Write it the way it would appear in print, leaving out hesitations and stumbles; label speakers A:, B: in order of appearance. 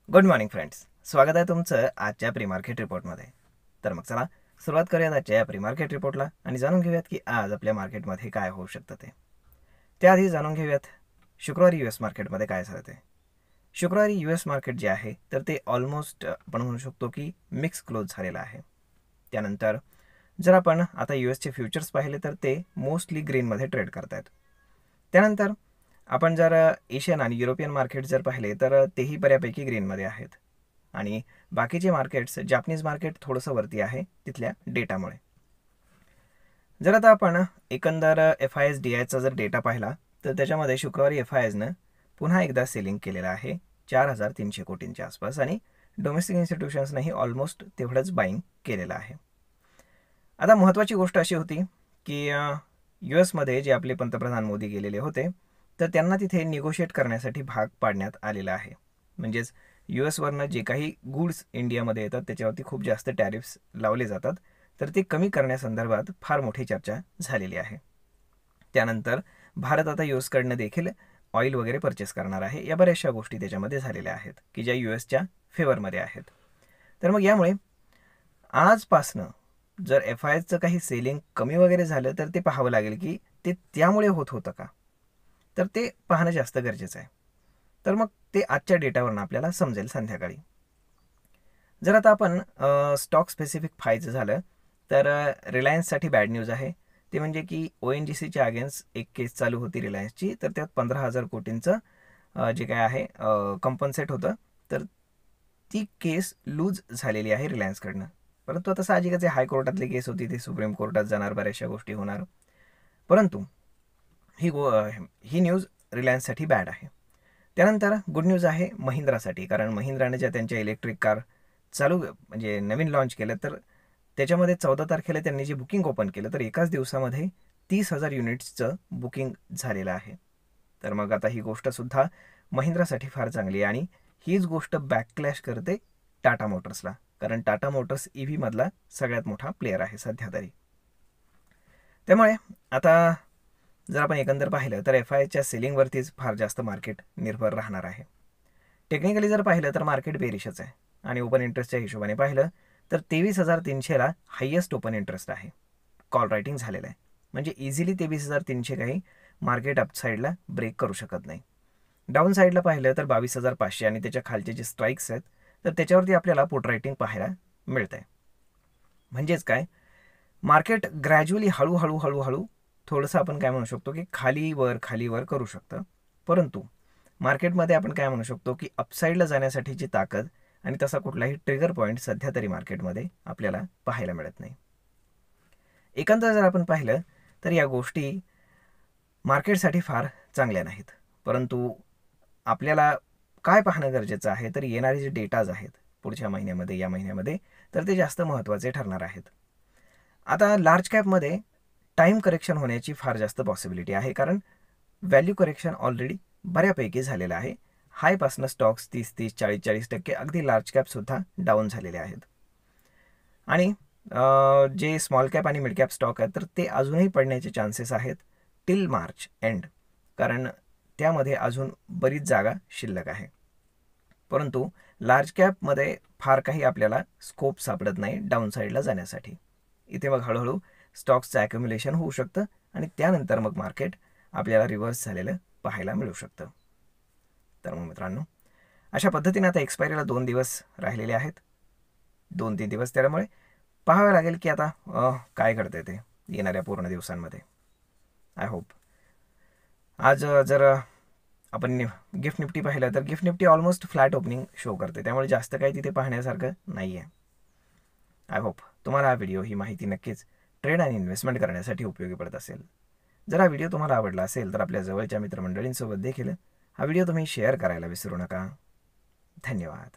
A: Good morning friends, स्वागत आहे तुमचं आजच्या प्री मार्केट रिपोर्टमध्ये. तर मग चला सुरुवात करूयात आजच्या या प्री मार्केट रिपोर्टला आणि जाणून घेऊयात की आज आपल्या मार्केटमध्ये काय होऊ शकतं ते. त्याआधी जाणून घेऊयात शुक्रवारी US मार्केटमध्ये काय झालं ते. शुक्रवारी US मार्केट जे आहे तर ते ऑलमोस्ट आपण म्हणू शकतो की मिक्स क्लोज झालेलं आहे. त्यानंतर जर आपण आता USचे फ्युचर्स पाहिले तर ते मोस्टली ग्रीनमध्ये ट्रेड करत आहेत. त्यानंतर आपण जर एशियन आणि युरोपियन मार्केट जर पाहिले तर तेही बऱ्यापैकी ग्रीनमध्ये आहेत आणि बाकीचे मार्केट्स जापनीज मार्केट थोडंसं वरती आहे तिथल्या डेटामुळे. जर आता आपण एकंदर FIS DIचा जर डेटा पाहिला तर त्याच्यामध्ये शुक्रवारी FISनं पुन्हा एकदा सेलिंग केलेलं आहे 4,300 कोटींच्या आसपास आणि डोमेस्टिक इन्स्टिट्यूशन्सनेही ऑलमोस्ट तेवढंच बाईंग केलेलं आहे. आता महत्त्वाची गोष्ट अशी होती की US जे आपले पंतप्रधान मोदी गेलेले होते तर त्यांना तिथे निगोशिएट करण्यासाठी भाग पाडण्यात आलेला आहे. म्हणजेच US जे काही गुड्स इंडियामध्ये येतात त्याच्यावरती खूप जास्त टॅरिफ्स लावले जातात तर ते कमी करण्यासंदर्भात फार मोठी चर्चा झालेली आहे. त्यानंतर भारत आता US देखील ऑइल वगैरे परचेस करणार आहे. या बऱ्याचशा गोष्टी त्याच्यामध्ये झालेल्या आहेत की ज्या USच्या फेवरमध्ये आहेत. तर मग यामुळे आजपासनं जर FISचं काही सेलिंग कमी वगैरे झालं तर ते पाहावं लागेल की ते त्यामुळे होत होतं का, तर ते पाहणं जास्त गरजेचं आहे. तर मग ते आजच्या डेटावरून आपल्याला समजेल संध्याकाळी. जर आता आपण स्टॉक स्पेसिफिक पाहायचं झालं तर रिलायन्ससाठी बॅड न्यूज आहे. ते म्हणजे की ONGCच्या अगेन्स्ट एक केस चालू होती रिलायन्सची, तर त्यात 15,000 कोटींचं जे काय आहे कॉम्पन्सेट होतं, तर ती केस लूज झालेली आहे रिलायन्सकडनं. परंतु आता साहजिकच आहे, हायकोर्टातली केस होती, ती सुप्रीम कोर्टात जाणार, बऱ्याचशा गोष्टी होणार. परंतु ही न्यूज रिलायन्ससाठी बॅड आहे. त्यानंतर गुड न्यूज आहे महिंद्रासाठी, कारण महिंद्राने ज्या त्यांच्या इलेक्ट्रिक कार चालू म्हणजे नवीन लॉन्च केलं तर त्याच्यामध्ये 14 तारखेला त्यांनी जे बुकिंग ओपन केलं तर एकाच दिवसामध्ये 30,000 युनिट्सचं बुकिंग झालेलं आहे. तर मग आता ही गोष्टसुद्धा महिंद्रासाठी फार चांगली आहे आणि हीच गोष्ट बॅकक्लॅश करते टाटा मोटर्सला, कारण टाटा मोटर्स EVमधला सगळ्यात मोठा प्लेअर आहे सध्या तरी. त्यामुळे आता जर आपण एकंदर पाहिलं तर FISच्या सेलिंगवरतीच फार जास्त मार्केट निर्भर राहणार आहे. टेक्निकली जर पाहिलं तर मार्केट बेरिशच आहे आणि ओपन इंटरेस्टच्या हिशोबाने पाहिलं तर 23,300ला हायेस्ट ओपन इंटरेस्ट आहे. कॉल रायटिंग झालेलं आहे, म्हणजे इझिली 23,300 काही मार्केट अपसाईडला ब्रेक करू शकत नाही. डाऊन साईडला पाहिलं तर 22,500 आणि त्याच्या खालचे जे स्ट्राईक्स आहेत तर त्याच्यावरती आपल्याला पुट रायटिंग पाहायला मिळतं आहे. म्हणजेच काय, मार्केट ग्रॅज्युअली हळूहळू थोडंसं आपण काय म्हणू शकतो की खालीवर करू शकतं. परंतु मार्केटमध्ये आपण काय म्हणू शकतो की अपसाईडला जाण्यासाठीची ताकद आणि तसा कुठलाही ट्रिगर पॉईंट सध्या तरी मार्केटमध्ये आपल्याला पाहायला मिळत नाही. एकंदर जर आपण पाहिलं तर या गोष्टी मार्केटसाठी फार चांगल्या नाहीत. परंतु आपल्याला काय पाहणं गरजेचं आहे, तर येणारे जे डेटाज आहेत पुढच्या महिन्यामध्ये, या महिन्यामध्ये, तर ते जास्त महत्त्वाचे ठरणार आहेत. आता लार्ज कॅपमध्ये टाईम करेक्शन होण्याची फार जास्त पॉसिबिलिटी आहे, कारण व्हॅल्यू करेक्शन ऑलरेडी बऱ्यापैकी झालेलं आहे. हायपासनं स्टॉक्स 30-30, 40-40% अगदी लार्ज कॅपसुद्धा डाऊन झालेले आहेत. आणि जे स्मॉल कॅप आणि मिड कॅप स्टॉक आहेत तर ते अजूनही पडण्याचे चान्सेस आहेत टिल मार्च एंड, कारण त्यामध्ये अजून बरीच जागा शिल्लक आहे. परंतु लार्ज कॅपमध्ये फार काही आपल्याला स्कोप सापडत नाही डाऊन साईडला जाण्यासाठी. इथे मग हळूहळू स्टॉक्सचं ॲक्युम्युलेशन होऊ शकतं आणि त्यानंतर मग मार्केट आपल्याला रिव्हर्स झालेलं पाहायला मिळू शकतं. तर मग मित्रांनो, अशा पद्धतीने आता एक्सपायरीला 2 दिवस राहिलेले आहेत, 2-3 दिवस. त्यामुळे पाहावं लागेल की आता काय घडतंय ते येणाऱ्या पूर्ण दिवसांमध्ये. आय होप आज जर आपण गिफ्ट निफ्टी पाहिलं तर gift Nifty almost flat opening show करते, त्यामुळे जास्त काही तिथे पाहण्यासारखं नाही आहे. आय होप तुम्हाला हा व्हिडिओ, ही माहिती नक्कीच ट्रेड आणि इन्व्हेस्टमेंट करण्यासाठी उपयोगी पडत असेल. जर हा व्हिडिओ तुम्हाला आवडला असेल तर आपल्या जवळच्या मित्रमंडळींसोबत देखील हा व्हिडिओ तुम्ही शेअर करायला विसरू नका. धन्यवाद.